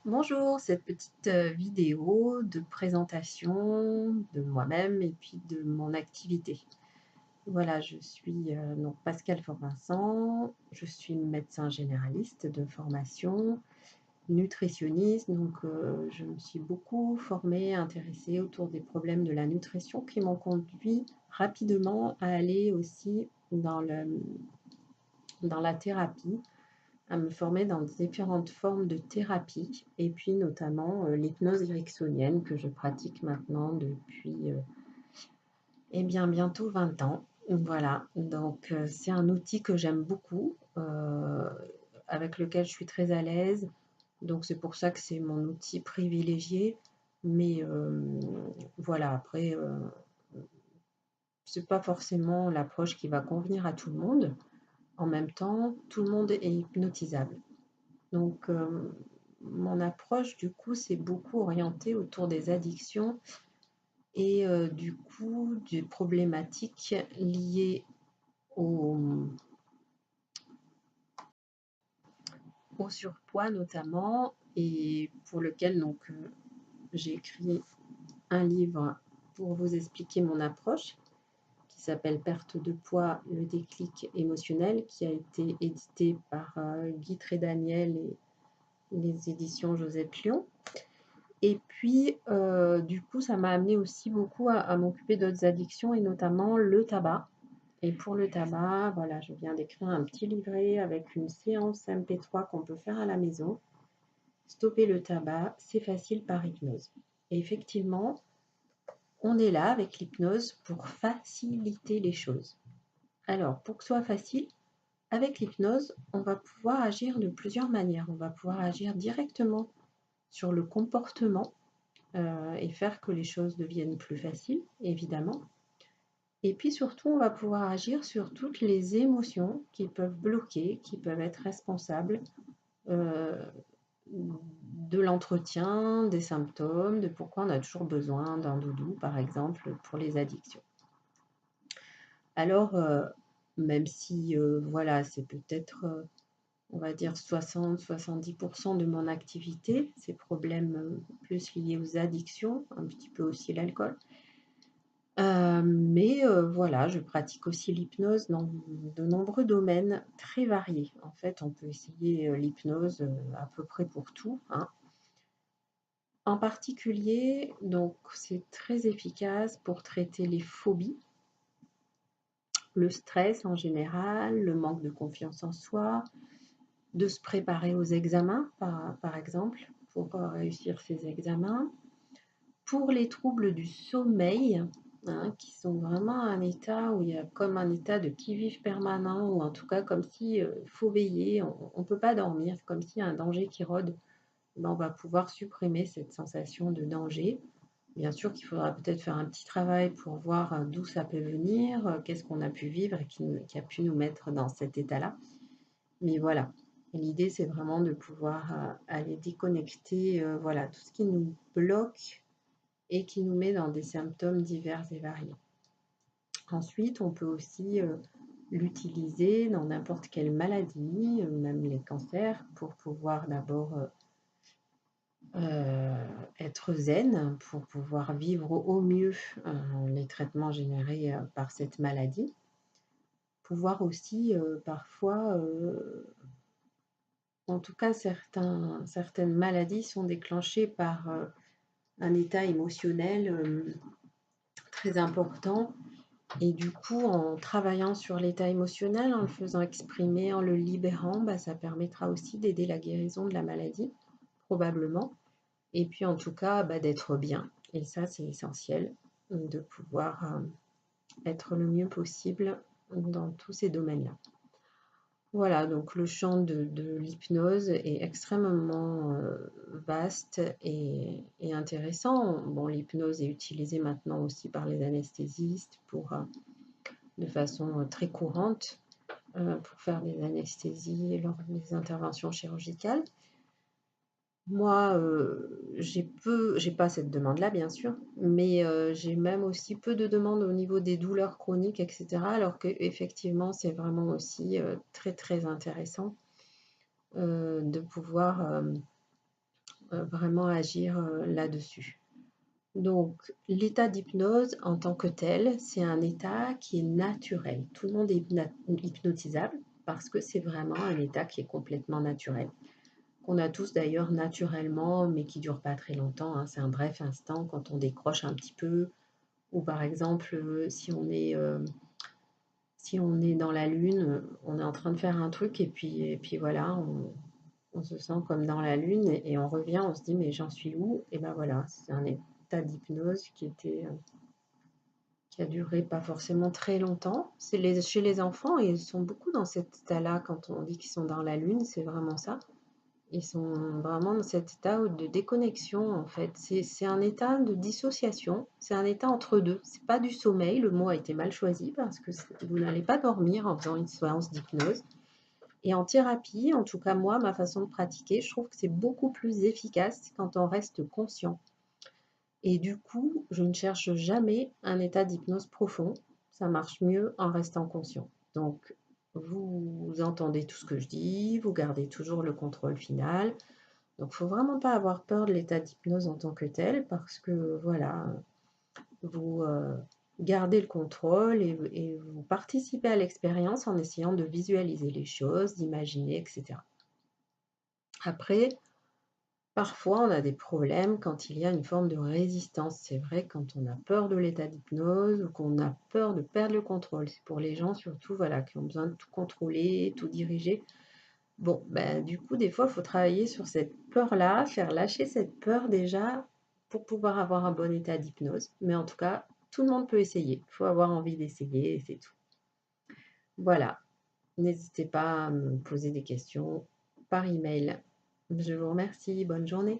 Bonjour, cette petite vidéo de présentation de moi-même et puis de mon activité. Voilà, je suis donc Pascal Fort-Vincent, je suis médecin généraliste de formation, nutritionniste, donc je me suis beaucoup formée, intéressée autour des problèmes de la nutrition qui m'ont conduit rapidement à aller aussi dans la thérapie, à me former dans différentes formes de thérapie et puis notamment l'hypnose ericksonienne que je pratique maintenant depuis eh bien bientôt 20 ans. Voilà, donc c'est un outil que j'aime beaucoup, avec lequel je suis très à l'aise. Donc c'est pour ça que c'est mon outil privilégié. Mais voilà, après, c'est pas forcément l'approche qui va convenir à tout le monde. En même temps, tout le monde est hypnotisable. Donc, mon approche, du coup, c'est beaucoup orientée autour des addictions et du coup, des problématiques liées au, au surpoids notamment, et pour lequel donc j'ai écrit un livre pour vous expliquer mon approche qui s'appelle Perte de poids, le déclic émotionnel, qui a été édité par Guy Trédaniel et les éditions Joseph Lion. Et puis, du coup, ça m'a amené aussi beaucoup à m'occuper d'autres addictions et notamment le tabac. Et pour le tabac, voilà, je viens d'écrire un petit livret avec une séance MP3 qu'on peut faire à la maison. Stopper le tabac, c'est facile par hypnose. Et effectivement, on est là avec l'hypnose pour faciliter les choses. Alors, pour que ce soit facile, avec l'hypnose, on va pouvoir agir de plusieurs manières. On va pouvoir agir directement sur le comportement et faire que les choses deviennent plus faciles, évidemment. Et puis surtout, on va pouvoir agir sur toutes les émotions qui peuvent bloquer, qui peuvent être responsables euh, de l'entretien, des symptômes, de pourquoi on a toujours besoin d'un doudou, par exemple, pour les addictions. Alors, même si, voilà, c'est peut-être, on va dire 60-70% de mon activité, ces problèmes plus liés aux addictions, un petit peu aussi l'alcool. Mais voilà, je pratique aussi l'hypnose dans de nombreux domaines très variés. En fait, on peut essayer, l'hypnose, à peu près pour tout, hein. En particulier, donc c'est très efficace pour traiter les phobies, le stress en général, le manque de confiance en soi, de se préparer aux examens par exemple, pour, réussir ses examens. Pour les troubles du sommeil, hein, qui sont vraiment un état où il y a comme un état de qui-vive permanent, ou en tout cas comme si faut veiller, on ne peut pas dormir, c'est comme s'il y a un danger qui rôde. Ben, on va pouvoir supprimer cette sensation de danger. Bien sûr qu'il faudra peut-être faire un petit travail pour voir d'où ça peut venir, qu'est-ce qu'on a pu vivre et qui a pu nous mettre dans cet état-là. Mais voilà, l'idée c'est vraiment de pouvoir aller déconnecter voilà, tout ce qui nous bloque et qui nous met dans des symptômes divers et variés. Ensuite, on peut aussi l'utiliser dans n'importe quelle maladie, même les cancers, pour pouvoir d'abord être zen, pour pouvoir vivre au mieux les traitements générés par cette maladie. Pouvoir aussi parfois, en tout cas certaines maladies sont déclenchées par un état émotionnel très important. Et du coup, en travaillant sur l'état émotionnel, en le faisant exprimer, en le libérant, bah, ça permettra aussi d'aider la guérison de la maladie, probablement. Et puis en tout cas, bah, d'être bien. Et ça, c'est essentiel, de pouvoir être le mieux possible dans tous ces domaines-là. Voilà, donc le champ de l'hypnose est extrêmement vaste et intéressant. Bon, l'hypnose est utilisée maintenant aussi par les anesthésistes pour de façon très courante pour faire des anesthésies lors des interventions chirurgicales. Moi, j'ai pas cette demande-là, bien sûr, mais j'ai même aussi peu de demandes au niveau des douleurs chroniques, et cetera, alors qu'effectivement, c'est vraiment aussi très, très intéressant de pouvoir vraiment agir là-dessus. Donc, l'état d'hypnose en tant que tel, c'est un état qui est naturel. Tout le monde est hypnotisable parce que c'est vraiment un état qui est complètement naturel. Qu'on a tous d'ailleurs naturellement, mais qui ne dure pas très longtemps, hein. C'est un bref instant quand on décroche un petit peu, ou par exemple, si on est dans la lune, on est en train de faire un truc et puis voilà, on se sent comme dans la lune et on revient, on se dit mais j'en suis où? Et ben voilà, c'est un état d'hypnose qui a duré pas forcément très longtemps. Chez les enfants, ils sont beaucoup dans cet état-là quand on dit qu'ils sont dans la lune, c'est vraiment ça. Ils sont vraiment dans cet état de déconnexion en fait. C'est un état de dissociation, c'est un état entre deux. C'est pas du sommeil, le mot a été mal choisi parce que vous n'allez pas dormir en faisant une séance d'hypnose. Et en thérapie, en tout cas moi, ma façon de pratiquer, je trouve que c'est beaucoup plus efficace quand on reste conscient. Et du coup, je ne cherche jamais un état d'hypnose profond. Ça marche mieux en restant conscient. Donc, vous entendez tout ce que je dis, vous gardez toujours le contrôle final. Donc, il ne faut vraiment pas avoir peur de l'état d'hypnose en tant que tel, parce que voilà, vous gardez le contrôle et vous participez à l'expérience en essayant de visualiser les choses, d'imaginer, etc. Après, parfois, on a des problèmes quand il y a une forme de résistance. C'est vrai quand on a peur de l'état d'hypnose ou qu'on a peur de perdre le contrôle. C'est pour les gens surtout voilà, qui ont besoin de tout contrôler, tout diriger. Bon, ben, du coup, des fois, il faut travailler sur cette peur-là, faire lâcher cette peur déjà pour pouvoir avoir un bon état d'hypnose. Mais en tout cas, tout le monde peut essayer. Il faut avoir envie d'essayer et c'est tout. Voilà. N'hésitez pas à me poser des questions par email. Je vous remercie. Bonne journée.